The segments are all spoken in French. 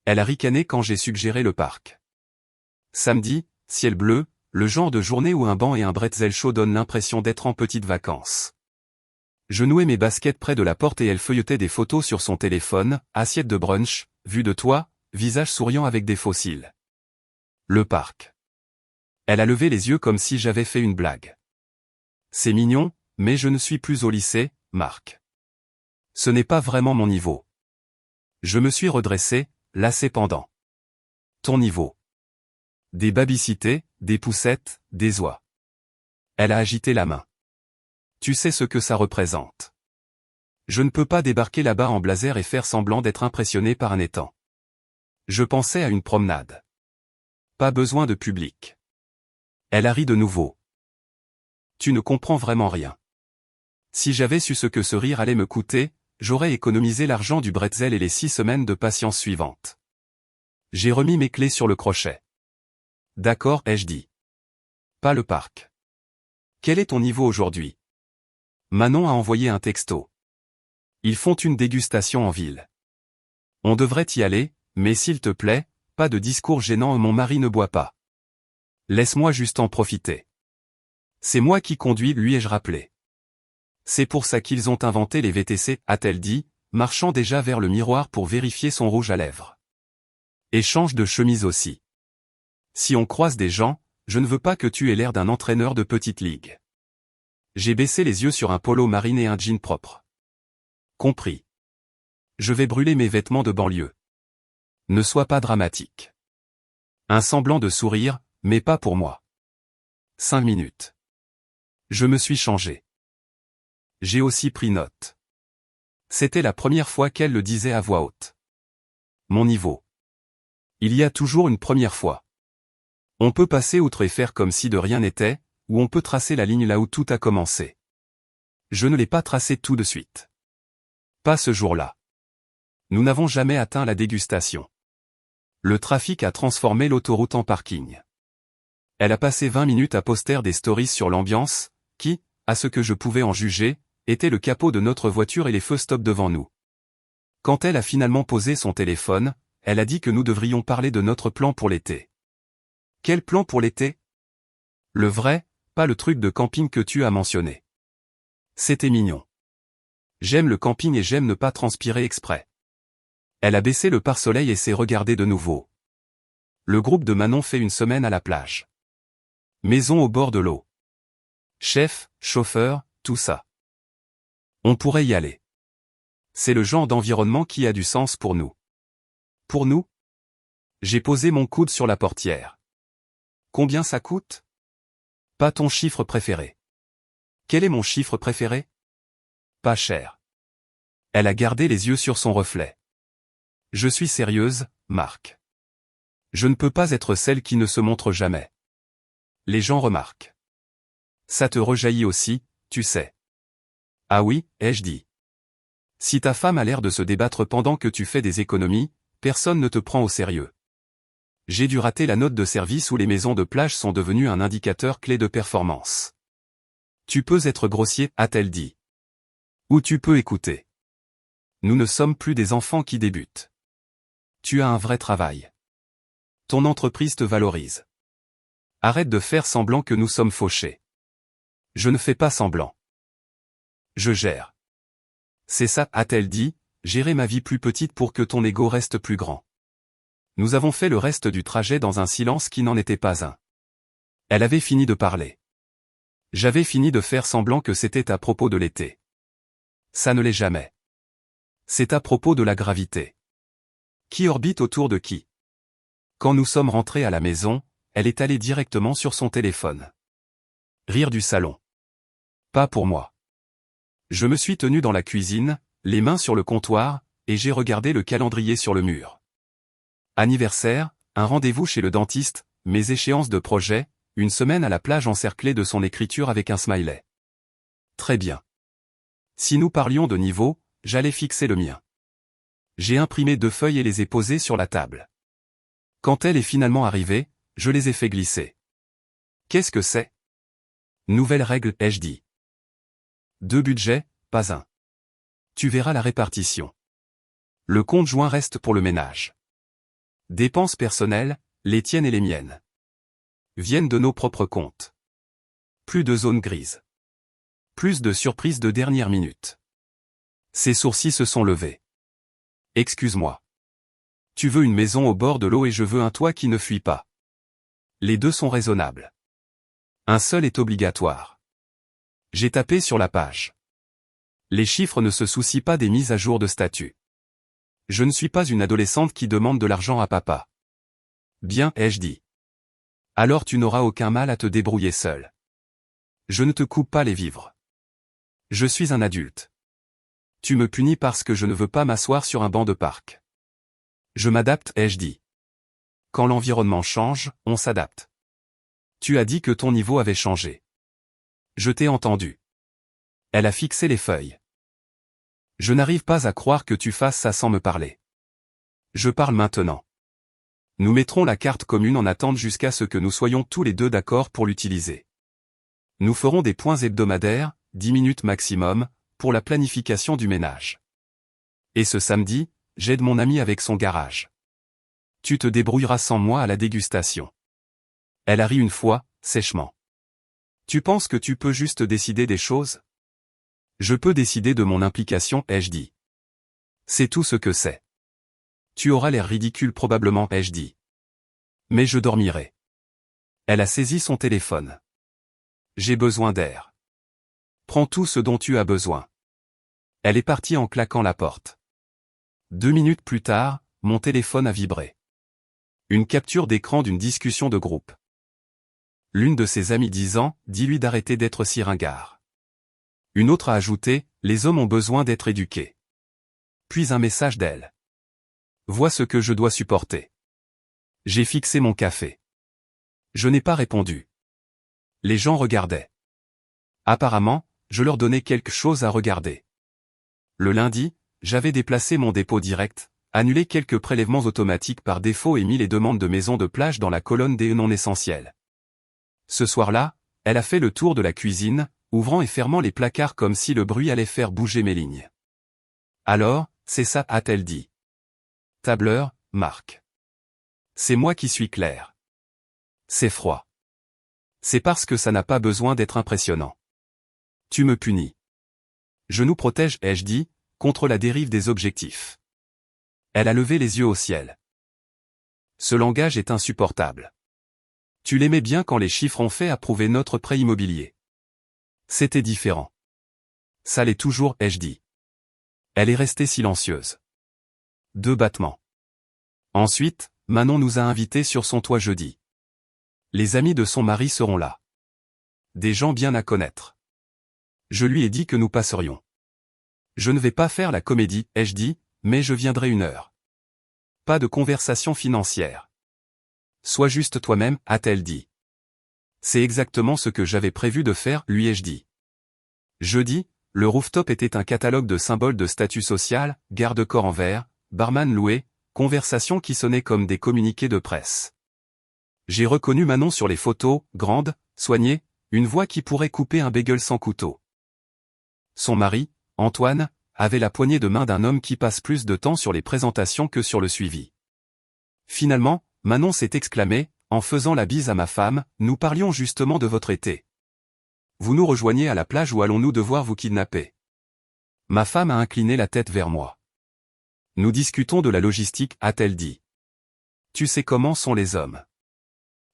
Elle a ricané quand j'ai suggéré le parc. Samedi, ciel bleu, le genre de journée où un banc et un bretzel chaud donnent l'impression d'être en petites vacances. Je nouais mes baskets près de la porte et elle feuilletait des photos sur son téléphone, assiette de brunch, vue de toit, visage souriant avec des fossiles. Le parc. Elle a levé les yeux comme si j'avais fait une blague. C'est mignon, mais je ne suis plus au lycée, Marc. Ce n'est pas vraiment mon niveau. Je me suis redressé, lassé pendant. Ton niveau. Des babycités, des poussettes, des oies. Elle a agité la main. Tu sais ce que ça représente. Je ne peux pas débarquer là-bas en blazer et faire semblant d'être impressionné par un étang. Je pensais à une promenade. Pas besoin de public. Elle a ri de nouveau. Tu ne comprends vraiment rien. Si j'avais su ce que ce rire allait me coûter, j'aurais économisé l'argent du bretzel et les 6 semaines de patience suivantes. J'ai remis mes clés sur le crochet. D'accord, ai-je dit. Pas le parc. Quel est ton niveau aujourd'hui? Manon a envoyé un texto. Ils font une dégustation en ville. On devrait y aller, mais s'il te plaît, pas de discours gênants, mon mari ne boit pas. Laisse-moi juste en profiter. C'est moi qui conduis, lui ai-je rappelé. C'est pour ça qu'ils ont inventé les VTC, a-t-elle dit, marchant déjà vers le miroir pour vérifier son rouge à lèvres. Et change de chemise aussi. Si on croise des gens, je ne veux pas que tu aies l'air d'un entraîneur de petite ligue. J'ai baissé les yeux sur un polo marine et un jean propre. Compris. Je vais brûler mes vêtements de banlieue. Ne sois pas dramatique. Un semblant de sourire, mais pas pour moi. 5 minutes. Je me suis changé. J'ai aussi pris note. C'était la première fois qu'elle le disait à voix haute. Mon niveau. Il y a toujours une première fois. On peut passer outre et faire comme si de rien n'était, ou on peut tracer la ligne là où tout a commencé. Je ne l'ai pas tracée tout de suite. Pas ce jour-là. Nous n'avons jamais atteint la dégustation. Le trafic a transformé l'autoroute en parking. Elle a passé 20 minutes à poster des stories sur l'ambiance, qui, à ce que je pouvais en juger, était le capot de notre voiture et les feux stop devant nous. Quand elle a finalement posé son téléphone, elle a dit que nous devrions parler de notre plan pour l'été. Quel plan pour l'été? Le vrai, pas le truc de camping que tu as mentionné. C'était mignon. J'aime le camping et j'aime ne pas transpirer exprès. Elle a baissé le pare-soleil et s'est regardée de nouveau. Le groupe de Manon fait une semaine à la plage. Maison au bord de l'eau. Chef, chauffeur, tout ça. On pourrait y aller. C'est le genre d'environnement qui a du sens pour nous. Pour nous? J'ai posé mon coude sur la portière. Combien ça coûte? Pas ton chiffre préféré. Quel est mon chiffre préféré? Pas cher. Elle a gardé les yeux sur son reflet. Je suis sérieuse, Marc. Je ne peux pas être celle qui ne se montre jamais. Les gens remarquent. Ça te rejaillit aussi, tu sais. Ah oui, ai-je dit. Si ta femme a l'air de se débattre pendant que tu fais des économies, personne ne te prend au sérieux. J'ai dû rater la note de service où les maisons de plage sont devenues un indicateur clé de performance. Tu peux être grossier, a-t-elle dit. Ou tu peux écouter. Nous ne sommes plus des enfants qui débutent. Tu as un vrai travail. Ton entreprise te valorise. Arrête de faire semblant que nous sommes fauchés. Je ne fais pas semblant. Je gère. C'est ça, a-t-elle dit, gérer ma vie plus petite pour que ton ego reste plus grand. Nous avons fait le reste du trajet dans un silence qui n'en était pas un. Elle avait fini de parler. J'avais fini de faire semblant que c'était à propos de l'été. Ça ne l'est jamais. C'est à propos de la gravité. Qui orbite autour de qui? Quand nous sommes rentrés à la maison, elle est allée directement sur son téléphone. Rire du salon. Pas pour moi. Je me suis tenu dans la cuisine, les mains sur le comptoir, et j'ai regardé le calendrier sur le mur. Anniversaire, un rendez-vous chez le dentiste, mes échéances de projet, une semaine à la plage encerclée de son écriture avec un smiley. Très bien. Si nous parlions de niveau, j'allais fixer le mien. J'ai imprimé 2 feuilles et les ai posées sur la table. Quand elle est finalement arrivée, je les ai fait glisser. Qu'est-ce que c'est? Nouvelle règle, ai-je dit. 2 budgets, pas un. Tu verras la répartition. Le compte joint reste pour le ménage. Dépenses personnelles, les tiennes et les miennes, viennent de nos propres comptes. Plus de zones grises. Plus de surprises de dernière minute. Ses sourcils se sont levés. Excuse-moi. Tu veux une maison au bord de l'eau et je veux un toit qui ne fuit pas. Les deux sont raisonnables. Un seul est obligatoire. J'ai tapé sur la page. Les chiffres ne se soucient pas des mises à jour de statut. Je ne suis pas une adolescente qui demande de l'argent à papa. Bien, ai-je dit. Alors tu n'auras aucun mal à te débrouiller seul. Je ne te coupe pas les vivres. Je suis un adulte. Tu me punis parce que je ne veux pas m'asseoir sur un banc de parc. Je m'adapte, ai-je dit. Quand l'environnement change, on s'adapte. Tu as dit que ton niveau avait changé. Je t'ai entendu. Elle a fixé les feuilles. Je n'arrive pas à croire que tu fasses ça sans me parler. Je parle maintenant. Nous mettrons la carte commune en attente jusqu'à ce que nous soyons tous les deux d'accord pour l'utiliser. Nous ferons des points hebdomadaires, 10 minutes maximum, pour la planification du ménage. Et ce samedi, j'aide mon ami avec son garage. Tu te débrouilleras sans moi à la dégustation. Elle a ri une fois, sèchement. Tu penses que tu peux juste décider des choses? Je peux décider de mon implication, ai-je dit. C'est tout ce que c'est. Tu auras l'air ridicule probablement, ai-je dit. Mais je dormirai. Elle a saisi son téléphone. J'ai besoin d'air. Prends tout ce dont tu as besoin. Elle est partie en claquant la porte. 2 minutes plus tard, mon téléphone a vibré. Une capture d'écran d'une discussion de groupe. L'une de ses amies disant, dis-lui d'arrêter d'être si ringard. Une autre a ajouté, les hommes ont besoin d'être éduqués. Puis un message d'elle. Vois ce que je dois supporter. J'ai fixé mon café. Je n'ai pas répondu. Les gens regardaient. Apparemment, je leur donnais quelque chose à regarder. Le lundi, j'avais déplacé mon dépôt direct, annulé quelques prélèvements automatiques par défaut et mis les demandes de maison de plage dans la colonne des non essentiels. Ce soir-là, elle a fait le tour de la cuisine, ouvrant et fermant les placards comme si le bruit allait faire bouger mes lignes. Alors, c'est ça, a-t-elle dit. Tableur, Marc. C'est moi qui suis clair. C'est froid. C'est parce que ça n'a pas besoin d'être impressionnant. Tu me punis. Je nous protège, ai-je dit, contre la dérive des objectifs. Elle a levé les yeux au ciel. Ce langage est insupportable. Tu l'aimais bien quand les chiffres ont fait approuver notre prêt immobilier. C'était différent. Ça l'est toujours, ai-je dit. Elle est restée silencieuse. 2 battements. Ensuite, Manon nous a invités sur son toit jeudi. Les amis de son mari seront là. Des gens bien à connaître. Je lui ai dit que nous passerions. Je ne vais pas faire la comédie, ai-je dit, mais je viendrai 1 heure. Pas de conversation financière. Sois juste toi-même, a-t-elle dit. C'est exactement ce que j'avais prévu de faire, lui ai-je dit. Jeudi, le rooftop était un catalogue de symboles de statut social, garde-corps en verre, barman loué, conversations qui sonnaient comme des communiqués de presse. J'ai reconnu Manon sur les photos, grande, soignée, une voix qui pourrait couper un bagel sans couteau. Son mari, Antoine, avait la poignée de main d'un homme qui passe plus de temps sur les présentations que sur le suivi. Finalement, Manon s'est exclamée, en faisant la bise à ma femme, nous parlions justement de votre été. Vous nous rejoignez à la plage ou allons-nous devoir vous kidnapper? Ma femme a incliné la tête vers moi. Nous discutons de la logistique, a-t-elle dit. Tu sais comment sont les hommes.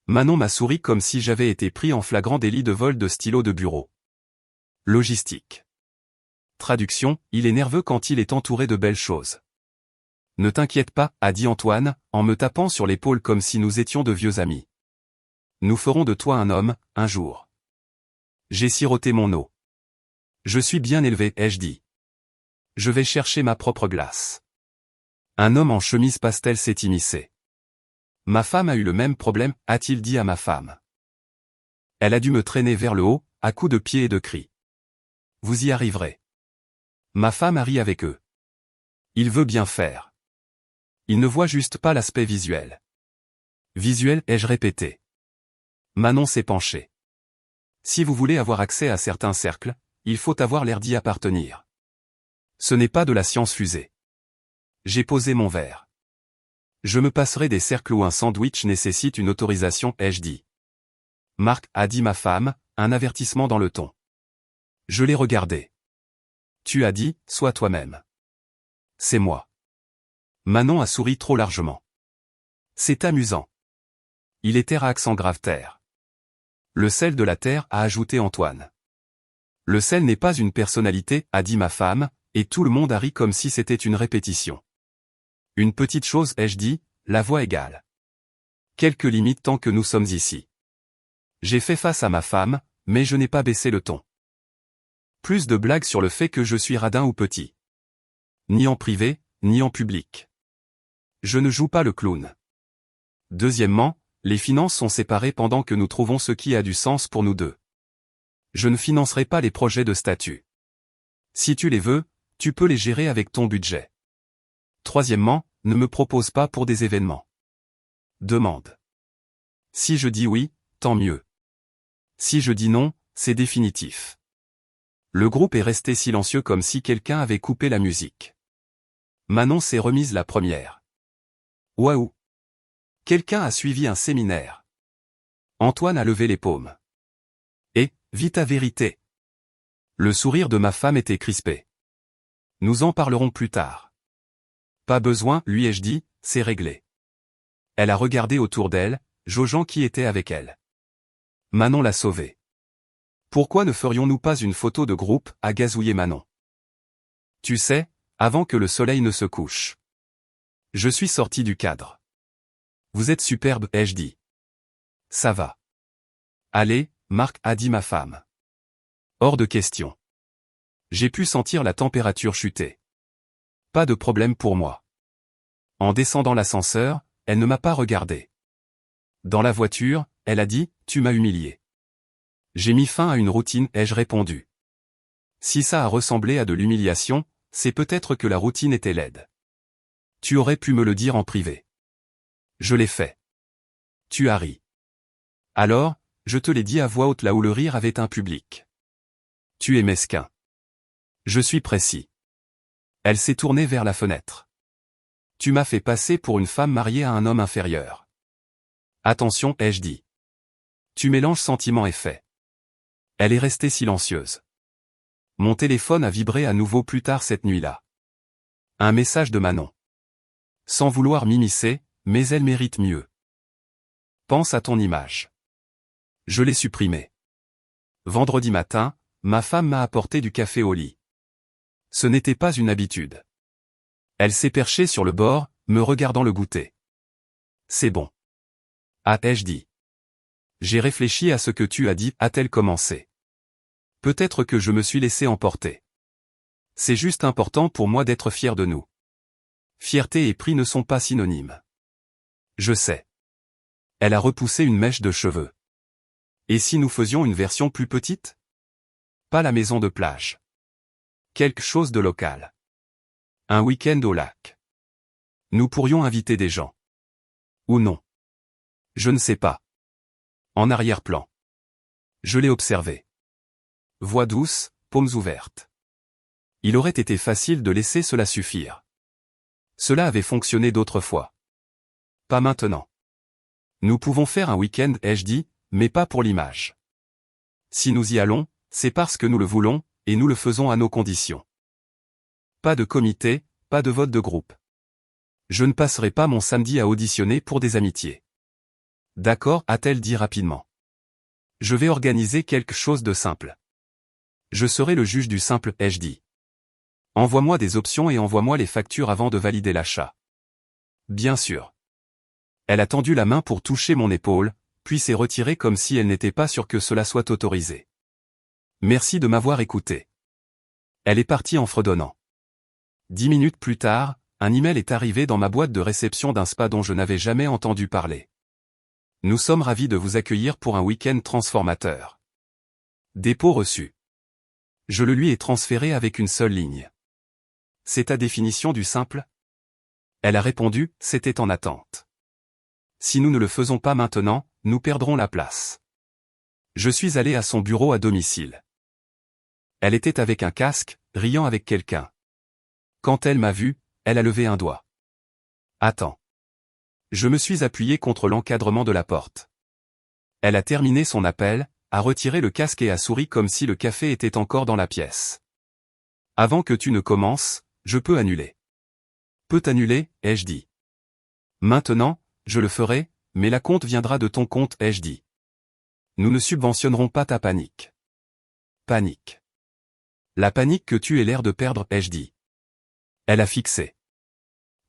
Manon m'a souri comme si j'avais été pris en flagrant délit de vol de stylo de bureau. Logistique. Traduction, il est nerveux quand il est entouré de belles choses. Ne t'inquiète pas, a dit Antoine, en me tapant sur l'épaule comme si nous étions de vieux amis. Nous ferons de toi un homme, un jour. J'ai siroté mon eau. Je suis bien élevé, ai-je dit. Je vais chercher ma propre glace. Un homme en chemise pastel s'est immiscé. Ma femme a eu le même problème, a-t-il dit à ma femme. Elle a dû me traîner vers le haut, à coups de pied et de cris. Vous y arriverez. Ma femme a ri avec eux. Il veut bien faire. Il ne voit juste pas l'aspect visuel. Visuel, ai-je répété. Manon s'est penchée. Si vous voulez avoir accès à certains cercles, il faut avoir l'air d'y appartenir. Ce n'est pas de la science fusée. J'ai posé mon verre. Je me passerai des cercles où un sandwich nécessite une autorisation, ai-je dit. Marc, a dit ma femme, un avertissement dans le ton. Je l'ai regardé. Tu as dit, sois toi-même. C'est moi. Manon a souri trop largement. C'est amusant. Il était à accent grave terre. Le sel de la terre, a ajouté Antoine. Le sel n'est pas une personnalité, a dit ma femme, et tout le monde a ri comme si c'était une répétition. Une petite chose, ai-je dit, la voix égale. Quelques limites tant que nous sommes ici. J'ai fait face à ma femme, mais je n'ai pas baissé le ton. Plus de blagues sur le fait que je suis radin ou petit. Ni en privé, ni en public. Je ne joue pas le clown. Deuxièmement, les finances sont séparées pendant que nous trouvons ce qui a du sens pour nous deux. Je ne financerai pas les projets de statut. Si tu les veux, tu peux les gérer avec ton budget. Troisièmement, ne me propose pas pour des événements. Demande. Si je dis oui, tant mieux. Si je dis non, c'est définitif. Le groupe est resté silencieux comme si quelqu'un avait coupé la musique. Manon s'est remise la première. Waouh! Quelqu'un a suivi un séminaire. Antoine a levé les paumes. Et, vite à vérité. Le sourire de ma femme était crispé. Nous en parlerons plus tard. Pas besoin, lui ai-je dit, c'est réglé. Elle a regardé autour d'elle, jaugeant qui était avec elle. Manon l'a sauvée. Pourquoi ne ferions-nous pas une photo de groupe, a gazouillé Manon. Tu sais, avant que le soleil ne se couche. Je suis sorti du cadre. Vous êtes superbe, ai-je dit. Ça va. Allez, Marc, a dit ma femme. Hors de question. J'ai pu sentir la température chuter. Pas de problème pour moi. En descendant l'ascenseur, elle ne m'a pas regardé. Dans la voiture, elle a dit, tu m'as humilié. J'ai mis fin à une routine, ai-je répondu. Si ça a ressemblé à de l'humiliation, c'est peut-être que la routine était laide. Tu aurais pu me le dire en privé. Je l'ai fait. Tu as ri. Alors, je te l'ai dit à voix haute là où le rire avait un public. Tu es mesquin. Je suis précis. Elle s'est tournée vers la fenêtre. Tu m'as fait passer pour une femme mariée à un homme inférieur. Attention, ai-je dit. Tu mélanges sentiment et fait. Elle est restée silencieuse. Mon téléphone a vibré à nouveau plus tard cette nuit-là. Un message de Manon. Sans vouloir m'immiscer, mais elle mérite mieux. Pense à ton image. Je l'ai supprimée. Vendredi matin, ma femme m'a apporté du café au lit. Ce n'était pas une habitude. Elle s'est perchée sur le bord, me regardant le goûter. C'est bon. Ai-je dit. J'ai réfléchi à ce que tu as dit, a-t-elle commencé. Peut-être que je me suis laissé emporter. C'est juste important pour moi d'être fier de nous. Fierté et prix ne sont pas synonymes. Je sais. Elle a repoussé une mèche de cheveux. Et si nous faisions une version plus petite? Pas la maison de plage. Quelque chose de local. Un week-end au lac. Nous pourrions inviter des gens. Ou non. Je ne sais pas. En arrière-plan. Je l'ai observé. Voix douce, paumes ouvertes. Il aurait été facile de laisser cela suffire. Cela avait fonctionné d'autres fois. Pas maintenant. Nous pouvons faire un week-end, ai-je dit, mais pas pour l'image. Si nous y allons, c'est parce que nous le voulons, et nous le faisons à nos conditions. Pas de comité, pas de vote de groupe. Je ne passerai pas mon samedi à auditionner pour des amitiés. D'accord, a-t-elle dit rapidement. Je vais organiser quelque chose de simple. Je serai le juge du simple, ai-je dit. Envoie-moi des options et envoie-moi les factures avant de valider l'achat. Bien sûr. Elle a tendu la main pour toucher mon épaule, puis s'est retirée comme si elle n'était pas sûre que cela soit autorisé. Merci de m'avoir écouté. Elle est partie en fredonnant. 10 minutes plus tard, un email est arrivé dans ma boîte de réception d'un spa dont je n'avais jamais entendu parler. Nous sommes ravis de vous accueillir pour un week-end transformateur. Dépôt reçu. Je le lui ai transféré avec une seule ligne. C'est ta définition du simple? Elle a répondu, c'était en attente. Si nous ne le faisons pas maintenant, nous perdrons la place. Je suis allé à son bureau à domicile. Elle était avec un casque, riant avec quelqu'un. Quand elle m'a vu, elle a levé un doigt. Attends. Je me suis appuyé contre l'encadrement de la porte. Elle a terminé son appel, a retiré le casque et a souri comme si le café était encore dans la pièce. Avant que tu ne commences, je peux annuler. Peux t'annuler, ai-je dit. Maintenant, je le ferai, mais la compte viendra de ton compte, ai-je dit. Nous ne subventionnerons pas ta panique. Panique. La panique que tu aies l'air de perdre, ai-je dit. Elle a fixé.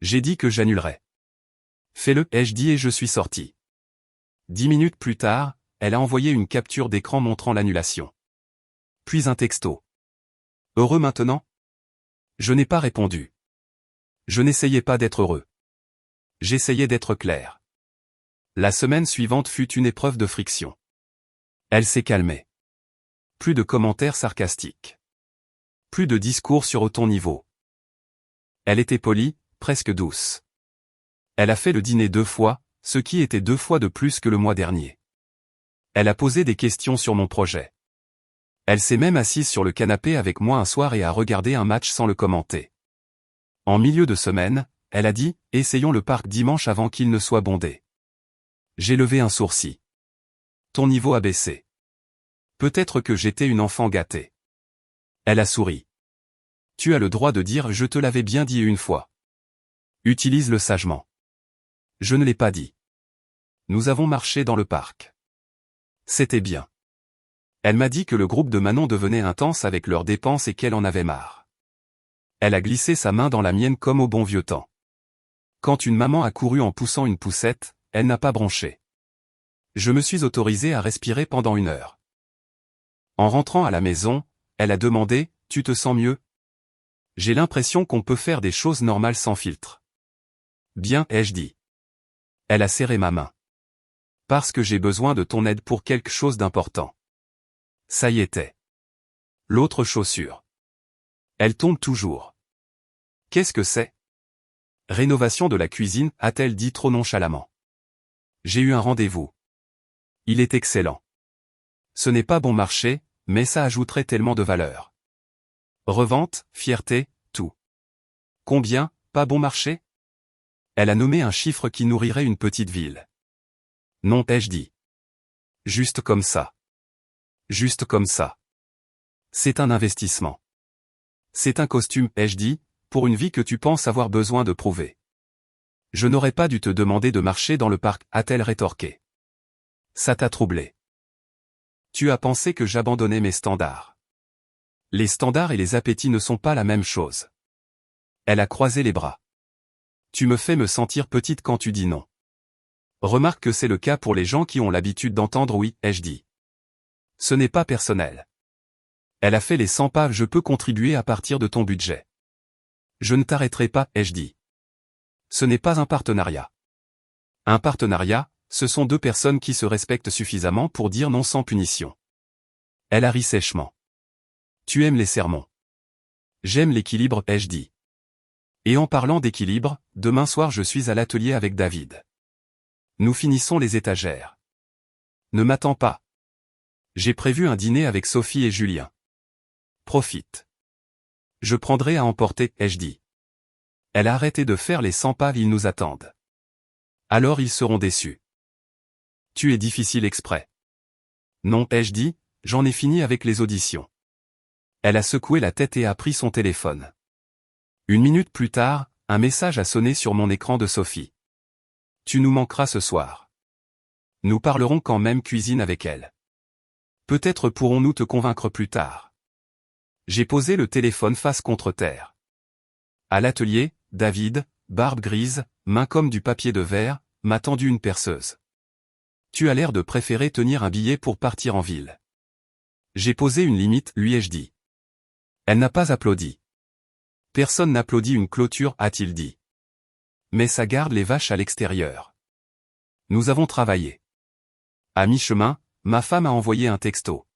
J'ai dit que j'annulerais. Fais-le, ai-je dit et je suis sorti. 10 minutes plus tard, elle a envoyé une capture d'écran montrant l'annulation. Puis un texto. Heureux maintenant? Je n'ai pas répondu. Je n'essayais pas d'être heureux. J'essayais d'être clair. La semaine suivante fut une épreuve de friction. Elle s'est calmée. Plus de commentaires sarcastiques. Plus de discours sur ton niveau. Elle était polie, presque douce. Elle a fait le dîner 2 fois, ce qui était 2 fois de plus que le mois dernier. Elle a posé des questions sur mon projet. Elle s'est même assise sur le canapé avec moi un soir et a regardé un match sans le commenter. En milieu de semaine, elle a dit « Essayons le parc dimanche avant qu'il ne soit bondé ». J'ai levé un sourcil. Ton niveau a baissé. Peut-être que j'étais une enfant gâtée. Elle a souri. Tu as le droit de dire « Je te l'avais bien dit une fois ». Utilise-le sagement. Je ne l'ai pas dit. Nous avons marché dans le parc. C'était bien. Elle m'a dit que le groupe de Manon devenait intense avec leurs dépenses et qu'elle en avait marre. Elle a glissé sa main dans la mienne comme au bon vieux temps. Quand une maman a couru en poussant une poussette, elle n'a pas bronché. Je me suis autorisé à respirer pendant 1 heure. En rentrant à la maison, elle a demandé « Tu te sens mieux ?» J'ai l'impression qu'on peut faire des choses normales sans filtre. Bien, ai-je dit. Elle a serré ma main. Parce que j'ai besoin de ton aide pour quelque chose d'important. Ça y était. L'autre chaussure. Elle tombe toujours. Qu'est-ce que c'est? Rénovation de la cuisine, a-t-elle dit trop nonchalamment. J'ai eu un rendez-vous. Il est excellent. Ce n'est pas bon marché, mais ça ajouterait tellement de valeur. Revente, fierté, tout. Combien, pas bon marché? Elle a nommé un chiffre qui nourrirait une petite ville. Non, ai-je dit. Juste comme ça. Juste comme ça. C'est un investissement. C'est un costume, ai-je dit, pour une vie que tu penses avoir besoin de prouver. Je n'aurais pas dû te demander de marcher dans le parc, a-t-elle rétorqué. Ça t'a troublé. Tu as pensé que j'abandonnais mes standards. Les standards et les appétits ne sont pas la même chose. Elle a croisé les bras. Tu me fais me sentir petite quand tu dis non. Remarque que c'est le cas pour les gens qui ont l'habitude d'entendre oui, ai-je dit. Ce n'est pas personnel. Elle a fait les 100 pas, je peux contribuer à partir de ton budget. Je ne t'arrêterai pas, ai-je dit. Ce n'est pas un partenariat. Un partenariat, ce sont 2 personnes qui se respectent suffisamment pour dire non sans punition. Elle a ri sèchement. Tu aimes les sermons. J'aime l'équilibre, ai-je dit. Et en parlant d'équilibre, demain soir je suis à l'atelier avec David. Nous finissons les étagères. Ne m'attends pas. J'ai prévu un dîner avec Sophie et Julien. Profite. Je prendrai à emporter, ai-je dit. Elle a arrêté de faire les 100 pas, ils nous attendent. Alors ils seront déçus. Tu es difficile exprès. Non, ai-je dit, j'en ai fini avec les auditions. Elle a secoué la tête et a pris son téléphone. 1 minute plus tard, un message a sonné sur mon écran de Sophie. Tu nous manqueras ce soir. Nous parlerons quand même cuisine avec elle. Peut-être pourrons-nous te convaincre plus tard. J'ai posé le téléphone face contre terre. À l'atelier, David, barbe grise, main comme du papier de verre, m'a tendu une perceuse. Tu as l'air de préférer tenir un billet pour partir en ville. J'ai posé une limite, lui ai-je dit. Elle n'a pas applaudi. Personne n'applaudit une clôture, a-t-il dit. Mais ça garde les vaches à l'extérieur. Nous avons travaillé. À mi-chemin, ma femme a envoyé un texto.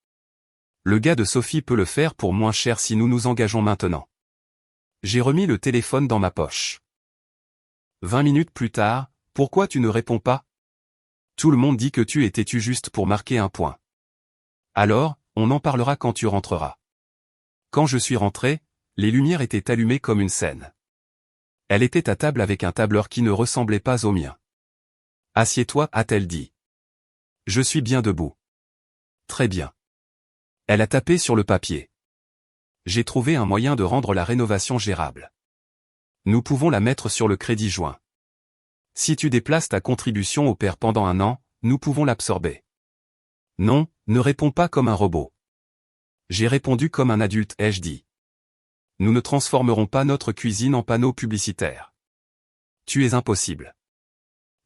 Le gars de Sophie peut le faire pour moins cher si nous nous engageons maintenant. J'ai remis le téléphone dans ma poche. 20 minutes plus tard, pourquoi tu ne réponds pas? Tout le monde dit que tu es têtu juste pour marquer un point. Alors, on en parlera quand tu rentreras. Quand je suis rentré, les lumières étaient allumées comme une scène. Elle était à table avec un tableur qui ne ressemblait pas au mien. Assieds-toi, a-t-elle dit. Je suis bien debout. Très bien. Elle a tapé sur le papier. J'ai trouvé un moyen de rendre la rénovation gérable. Nous pouvons la mettre sur le crédit joint. Si tu déplaces ta contribution au père pendant 1 an, nous pouvons l'absorber. Non, ne réponds pas comme un robot. J'ai répondu comme un adulte, ai-je dit. Nous ne transformerons pas notre cuisine en panneau publicitaire. Tu es impossible.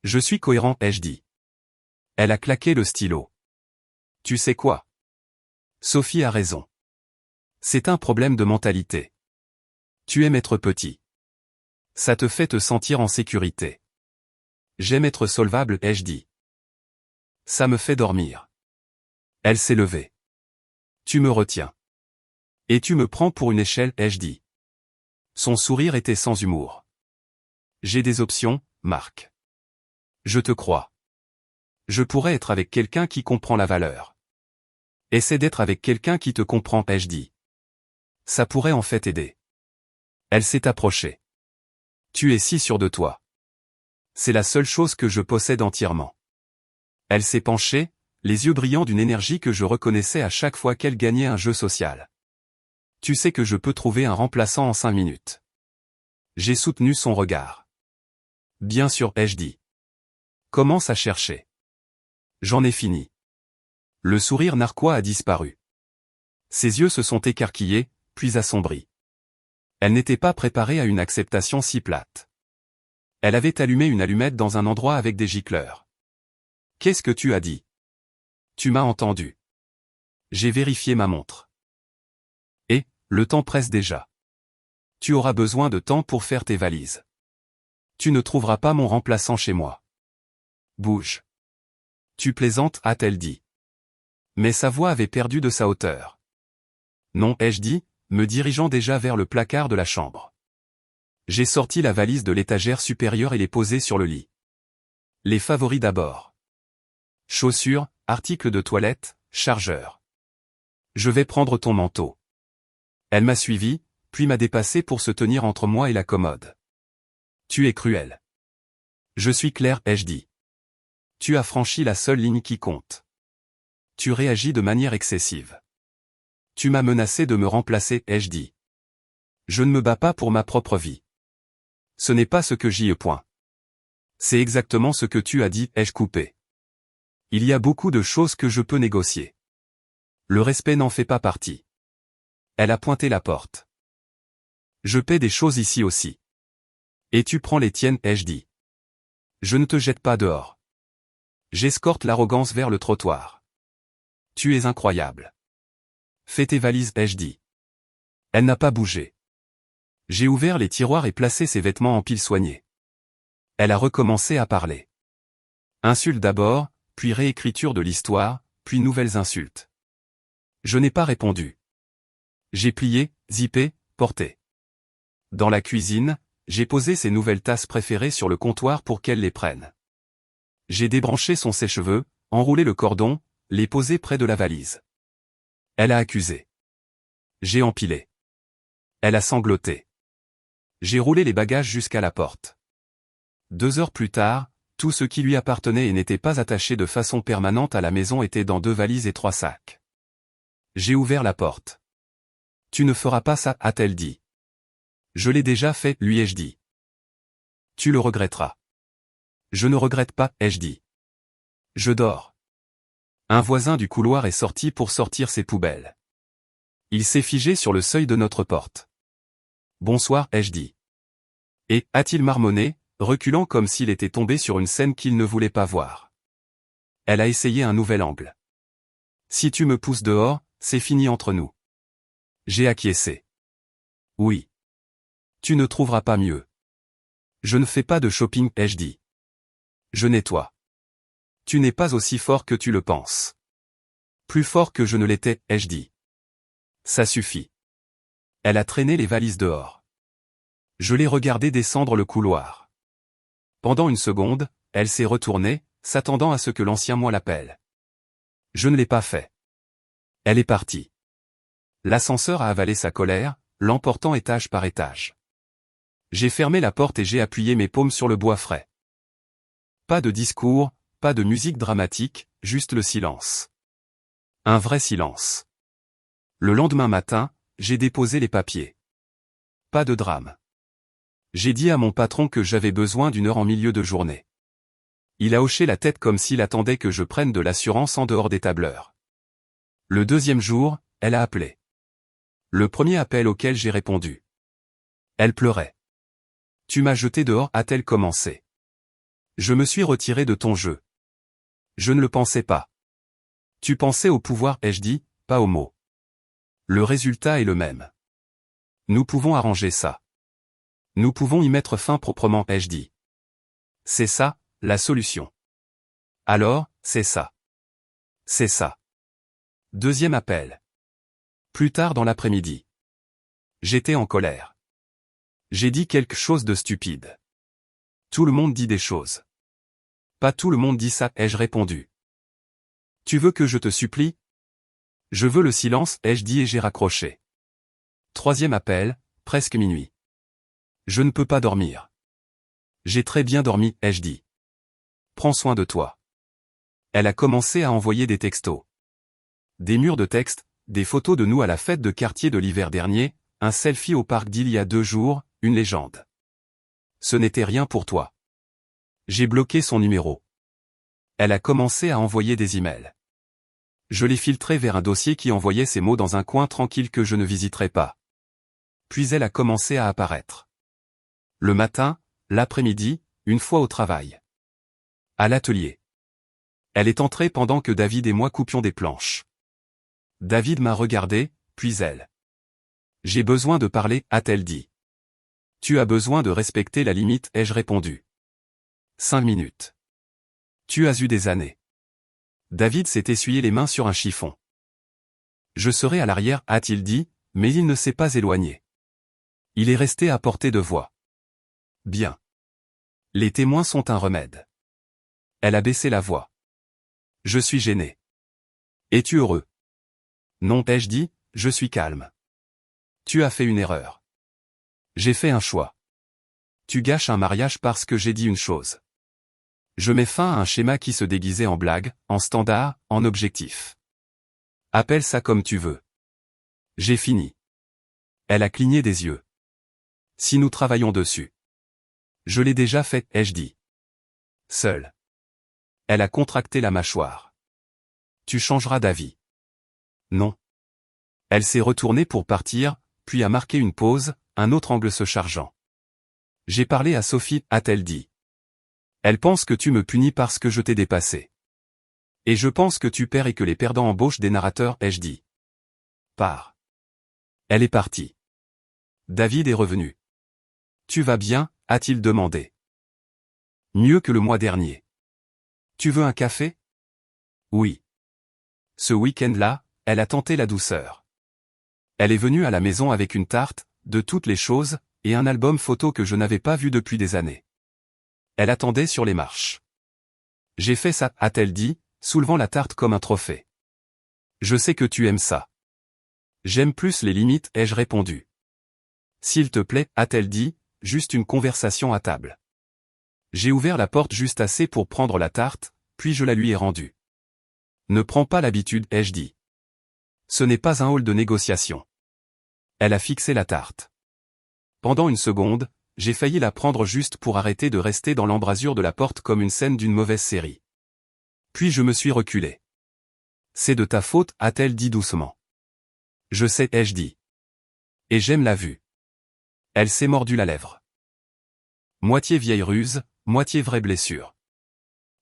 Je suis cohérent, ai-je dit. Elle a claqué le stylo. Tu sais quoi? Sophie a raison. C'est un problème de mentalité. Tu aimes être petit. Ça te fait te sentir en sécurité. J'aime être solvable, ai-je dit. Ça me fait dormir. Elle s'est levée. Tu me retiens. Et tu me prends pour une échelle, ai-je dit. Son sourire était sans humour. J'ai des options, Marc. Je te crois. Je pourrais être avec quelqu'un qui comprend la valeur. Essaie d'être avec quelqu'un qui te comprend, ai-je dit. Ça pourrait en fait aider. Elle s'est approchée. Tu es si sûr de toi. C'est la seule chose que je possède entièrement. Elle s'est penchée, les yeux brillants d'une énergie que je reconnaissais à chaque fois qu'elle gagnait un jeu social. Tu sais que je peux trouver un remplaçant en 5 minutes. J'ai soutenu son regard. Bien sûr, ai-je dit. Commence à chercher. J'en ai fini. Le sourire narquois a disparu. Ses yeux se sont écarquillés, puis assombris. Elle n'était pas préparée à une acceptation si plate. Elle avait allumé une allumette dans un endroit avec des gicleurs. Qu'est-ce que tu as dit? Tu m'as entendu. J'ai vérifié ma montre. Et, le temps presse déjà. Tu auras besoin de temps pour faire tes valises. Tu ne trouveras pas mon remplaçant chez moi. Bouge. Tu plaisantes, a-t-elle dit. Mais sa voix avait perdu de sa hauteur. Non, ai-je dit, me dirigeant déjà vers le placard de la chambre. J'ai sorti la valise de l'étagère supérieure et l'ai posée sur le lit. Les favoris d'abord. Chaussures, articles de toilette, chargeur. Je vais prendre ton manteau. Elle m'a suivi, puis m'a dépassé pour se tenir entre moi et la commode. Tu es cruel. Je suis clair, ai-je dit. Tu as franchi la seule ligne qui compte. Tu réagis de manière excessive. Tu m'as menacé de me remplacer, ai-je dit. Je ne me bats pas pour ma propre vie. Ce n'est pas ce que j'y ai point. C'est exactement ce que tu as dit, ai-je coupé. Il y a beaucoup de choses que je peux négocier. Le respect n'en fait pas partie. Elle a pointé la porte. Je paie des choses ici aussi. Et tu prends les tiennes, ai-je dit. Je ne te jette pas dehors. J'escorte l'arrogance vers le trottoir. Tu es incroyable. Fais tes valises, ai-je dit. Elle n'a pas bougé. J'ai ouvert les tiroirs et placé ses vêtements en pile soignée. Elle a recommencé à parler. Insulte d'abord, puis réécriture de l'histoire, puis nouvelles insultes. Je n'ai pas répondu. J'ai plié, zippé, porté. Dans la cuisine, j'ai posé ses nouvelles tasses préférées sur le comptoir pour qu'elle les prenne. J'ai débranché son sèche-cheveux, enroulé le cordon, les posé près de la valise. Elle a accusé. J'ai empilé. Elle a sangloté. J'ai roulé les bagages jusqu'à la porte. 2 heures plus tard, tout ce qui lui appartenait et n'était pas attaché de façon permanente à la maison était dans 2 valises et 3 sacs. J'ai ouvert la porte. Tu ne feras pas ça, a-t-elle dit. Je l'ai déjà fait, lui ai-je dit. Tu le regretteras. Je ne regrette pas, ai-je dit. Je dors. Un voisin du couloir est sorti pour sortir ses poubelles. Il s'est figé sur le seuil de notre porte. Bonsoir, ai-je dit. Et, a-t-il marmonné, reculant comme s'il était tombé sur une scène qu'il ne voulait pas voir. Elle a essayé un nouvel angle. Si tu me pousses dehors, c'est fini entre nous. J'ai acquiescé. Oui. Tu ne trouveras pas mieux. Je ne fais pas de shopping, ai-je dit. Je nettoie. Tu n'es pas aussi fort que tu le penses. Plus fort que je ne l'étais, ai-je dit. Ça suffit. Elle a traîné les valises dehors. Je l'ai regardée descendre le couloir. Pendant une seconde, elle s'est retournée, s'attendant à ce que l'ancien moi l'appelle. Je ne l'ai pas fait. Elle est partie. L'ascenseur a avalé sa colère, l'emportant étage par étage. J'ai fermé la porte et j'ai appuyé mes paumes sur le bois frais. Pas de discours, pas de musique dramatique, juste le silence. Un vrai silence. Le lendemain matin, j'ai déposé les papiers. Pas de drame. J'ai dit à mon patron que j'avais besoin d'une heure en milieu de journée. Il a hoché la tête comme s'il attendait que je prenne de l'assurance en dehors des tableurs. Le deuxième jour, elle a appelé. Le premier appel auquel j'ai répondu. Elle pleurait. Tu m'as jeté dehors, a-t-elle commencé. Je me suis retiré de ton jeu. Je ne le pensais pas. Tu pensais au pouvoir, ai-je dit, pas aux mots. Le résultat est le même. Nous pouvons arranger ça. Nous pouvons y mettre fin proprement, ai-je dit. C'est ça, la solution. Alors, c'est ça. C'est ça. Deuxième appel. Plus tard dans l'après-midi. J'étais en colère. J'ai dit quelque chose de stupide. Tout le monde dit des choses. Pas tout le monde dit ça, ai-je répondu. Tu veux que je te supplie? Je veux le silence, ai-je dit et j'ai raccroché. Troisième appel, presque minuit. Je ne peux pas dormir. J'ai très bien dormi, ai-je dit. Prends soin de toi. Elle a commencé à envoyer des textos. Des murs de texte, des photos de nous à la fête de quartier de l'hiver dernier, un selfie au parc d'il y a 2 jours, une légende. Ce n'était rien pour toi. J'ai bloqué son numéro. Elle a commencé à envoyer des emails. Je les filtrais vers un dossier qui envoyait ces mots dans un coin tranquille que je ne visiterais pas. Puis elle a commencé à apparaître. Le matin, l'après-midi, une fois au travail. À l'atelier. Elle est entrée pendant que David et moi coupions des planches. David m'a regardé, puis elle. J'ai besoin de parler, a-t-elle dit. Tu as besoin de respecter la limite, ai-je répondu. 5 minutes. Tu as eu des années. David s'est essuyé les mains sur un chiffon. Je serai à l'arrière, a-t-il dit, mais il ne s'est pas éloigné. Il est resté à portée de voix. Bien. Les témoins sont un remède. Elle a baissé la voix. Je suis gêné. Es-tu heureux? Non, ai-je dit, je suis calme. Tu as fait une erreur. J'ai fait un choix. Tu gâches un mariage parce que j'ai dit une chose. Je mets fin à un schéma qui se déguisait en blague, en standard, en objectif. Appelle ça comme tu veux. J'ai fini. Elle a cligné des yeux. Si nous travaillons dessus. Je l'ai déjà fait, ai-je dit. Seule. Elle a contracté la mâchoire. Tu changeras d'avis. Non. Elle s'est retournée pour partir, puis a marqué une pause, un autre angle se chargeant. J'ai parlé à Sophie, a-t-elle dit. Elle pense que tu me punis parce que je t'ai dépassé. Et je pense que tu perds et que les perdants embauchent des narrateurs, ai-je dit. Pars. Elle est partie. David est revenu. Tu vas bien, a-t-il demandé. Mieux que le mois dernier. Tu veux un café? Oui. Ce week-end-là, elle a tenté la douceur. Elle est venue à la maison avec une tarte, de toutes les choses, et un album photo que je n'avais pas vu depuis des années. Elle attendait sur les marches. J'ai fait ça, a-t-elle dit, soulevant la tarte comme un trophée. Je sais que tu aimes ça. J'aime plus les limites, ai-je répondu. S'il te plaît, a-t-elle dit, juste une conversation à table. J'ai ouvert la porte juste assez pour prendre la tarte, puis je la lui ai rendue. Ne prends pas l'habitude, ai-je dit. Ce n'est pas un hall de négociation. Elle a fixé la tarte. Pendant une seconde, j'ai failli la prendre juste pour arrêter de rester dans l'embrasure de la porte comme une scène d'une mauvaise série. Puis je me suis reculé. C'est de ta faute, a-t-elle dit doucement. Je sais, ai-je dit. Et j'aime la vue. Elle s'est mordu la lèvre. Moitié vieille ruse, moitié vraie blessure.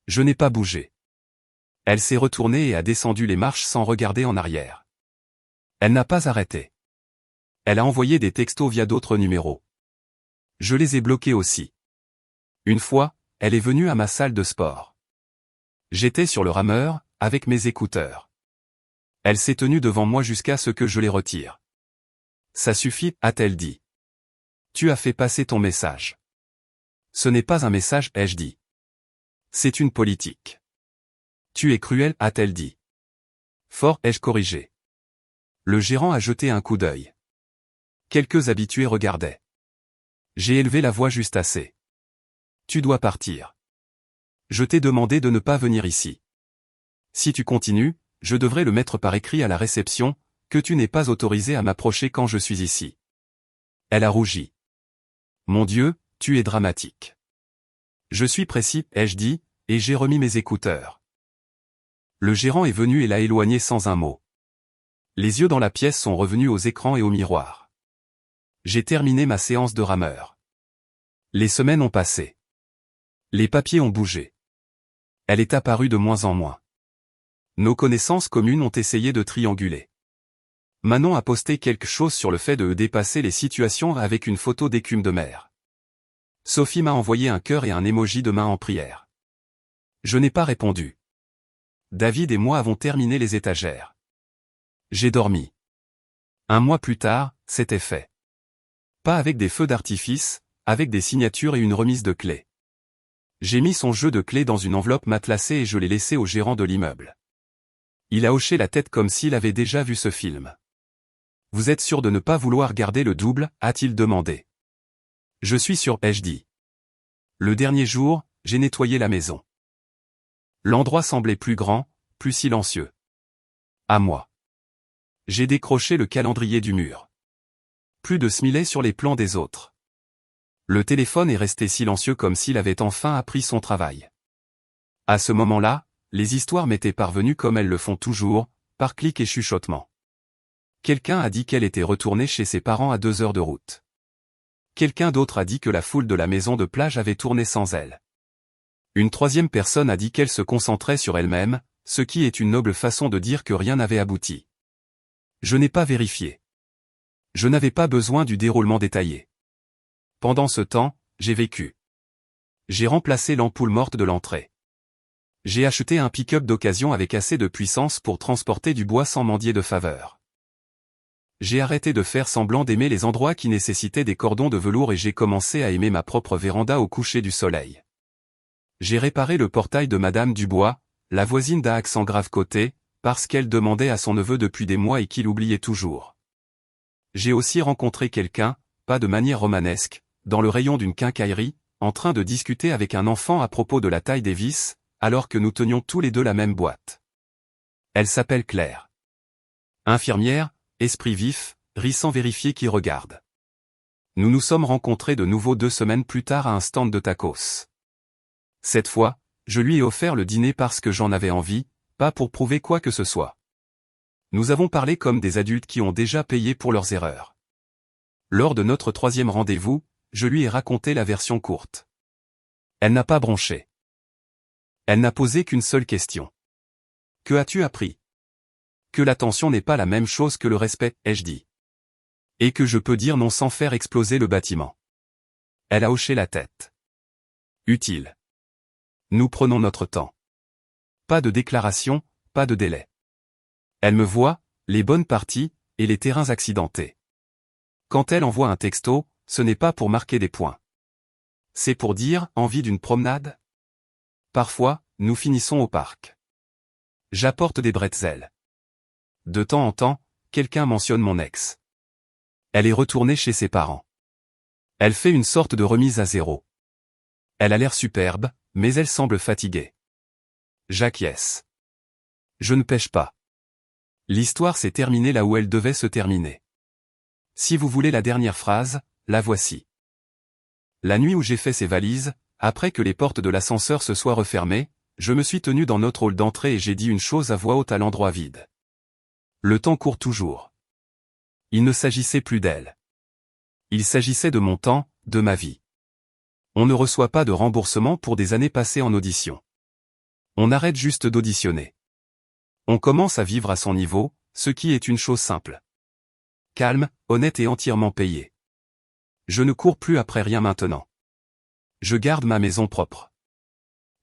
Je n'ai pas bougé. Elle s'est retournée et a descendu les marches sans regarder en arrière. Elle n'a pas arrêté. Elle a envoyé des textos via d'autres numéros. Je les ai bloqués aussi. Une fois, elle est venue à ma salle de sport. J'étais sur le rameur, avec mes écouteurs. Elle s'est tenue devant moi jusqu'à ce que je les retire. Ça suffit, a-t-elle dit. Tu as fait passer ton message. Ce n'est pas un message, ai-je dit. C'est une politique. Tu es cruel, a-t-elle dit. Fort, ai-je corrigé. Le gérant a jeté un coup d'œil. Quelques habitués regardaient. J'ai élevé la voix juste assez. Tu dois partir. Je t'ai demandé de ne pas venir ici. Si tu continues, je devrais le mettre par écrit à la réception, que tu n'es pas autorisé à m'approcher quand je suis ici. Elle a rougi. Mon Dieu, tu es dramatique. Je suis précis, ai-je dit, et j'ai remis mes écouteurs. Le gérant est venu et l'a éloigné sans un mot. Les yeux dans la pièce sont revenus aux écrans et au miroir. J'ai terminé ma séance de rameur. Les semaines ont passé. Les papiers ont bougé. Elle est apparue de moins en moins. Nos connaissances communes ont essayé de trianguler. Manon a posté quelque chose sur le fait de dépasser les situations avec une photo d'écume de mer. Sophie m'a envoyé un cœur et un emoji de main en prière. Je n'ai pas répondu. David et moi avons terminé les étagères. J'ai dormi. Un mois plus tard, c'était fait. Pas avec des feux d'artifice, avec des signatures et une remise de clés. J'ai mis son jeu de clés dans une enveloppe matelassée et je l'ai laissé au gérant de l'immeuble. Il a hoché la tête comme s'il avait déjà vu ce film. « Vous êtes sûr de ne pas vouloir garder le double ?» a-t-il demandé. « Je suis sûr, ai-je dit. Le dernier jour, j'ai nettoyé la maison. L'endroit semblait plus grand, plus silencieux. À moi. J'ai décroché le calendrier du mur. Plus de smileys sur les plans des autres. Le téléphone est resté silencieux comme s'il avait enfin appris son travail. À ce moment-là, les histoires m'étaient parvenues comme elles le font toujours, par clics et chuchotements. Quelqu'un a dit qu'elle était retournée chez ses parents à 2 heures de route. Quelqu'un d'autre a dit que la foule de la maison de plage avait tourné sans elle. Une troisième personne a dit qu'elle se concentrait sur elle-même, ce qui est une noble façon de dire que rien n'avait abouti. Je n'ai pas vérifié. Je n'avais pas besoin du déroulement détaillé. Pendant ce temps, j'ai vécu. J'ai remplacé l'ampoule morte de l'entrée. J'ai acheté un pick-up d'occasion avec assez de puissance pour transporter du bois sans mendier de faveur. J'ai arrêté de faire semblant d'aimer les endroits qui nécessitaient des cordons de velours et j'ai commencé à aimer ma propre véranda au coucher du soleil. J'ai réparé le portail de Madame Dubois, la voisine d'à accent grave côté, parce qu'elle demandait à son neveu depuis des mois et qu'il oubliait toujours. J'ai aussi rencontré quelqu'un, pas de manière romanesque, dans le rayon d'une quincaillerie, en train de discuter avec un enfant à propos de la taille des vis, alors que nous tenions tous les deux la même boîte. Elle s'appelle Claire. Infirmière, esprit vif, rit sans vérifier qui regarde. Nous nous sommes rencontrés de nouveau 2 semaines plus tard à un stand de tacos. Cette fois, je lui ai offert le dîner parce que j'en avais envie, pas pour prouver quoi que ce soit. Nous avons parlé comme des adultes qui ont déjà payé pour leurs erreurs. Lors de notre 3e rendez-vous, je lui ai raconté la version courte. Elle n'a pas bronché. Elle n'a posé qu'une seule question. Que as-tu appris? Que l'attention n'est pas la même chose que le respect, ai-je dit. Et que je peux dire non sans faire exploser le bâtiment. Elle a hoché la tête. Utile. Nous prenons notre temps. Pas de déclaration, pas de délai. Elle me voit, les bonnes parties, et les terrains accidentés. Quand elle envoie un texto, ce n'est pas pour marquer des points. C'est pour dire, envie d'une promenade? Parfois, nous finissons au parc. J'apporte des bretzels. De temps en temps, quelqu'un mentionne mon ex. Elle est retournée chez ses parents. Elle fait une sorte de remise à zéro. Elle a l'air superbe, mais elle semble fatiguée. J'acquiesce. Je ne pêche pas. L'histoire s'est terminée là où elle devait se terminer. Si vous voulez la dernière phrase, la voici. La nuit où j'ai fait ses valises, après que les portes de l'ascenseur se soient refermées, je me suis tenu dans notre hall d'entrée et j'ai dit une chose à voix haute à l'endroit vide. Le temps court toujours. Il ne s'agissait plus d'elle. Il s'agissait de mon temps, de ma vie. On ne reçoit pas de remboursement pour des années passées en audition. On arrête juste d'auditionner. On commence à vivre à son niveau, ce qui est une chose simple. Calme, honnête et entièrement payé. Je ne cours plus après rien maintenant. Je garde ma maison propre.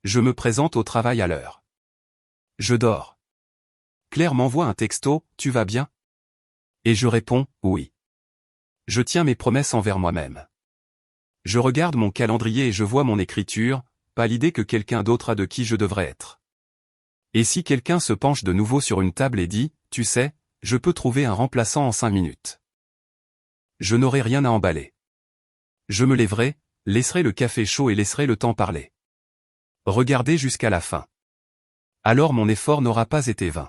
Je me présente au travail à l'heure. Je dors. Claire m'envoie un texto, tu vas bien? Et je réponds, oui. Je tiens mes promesses envers moi-même. Je regarde mon calendrier et je vois mon écriture, pas l'idée que quelqu'un d'autre a de qui je devrais être. Et si quelqu'un se penche de nouveau sur une table et dit, tu sais, je peux trouver un remplaçant en 5 minutes. Je n'aurai rien à emballer. Je me lèverai, laisserai le café chaud et laisserai le temps parler. Regardez jusqu'à la fin. Alors mon effort n'aura pas été vain.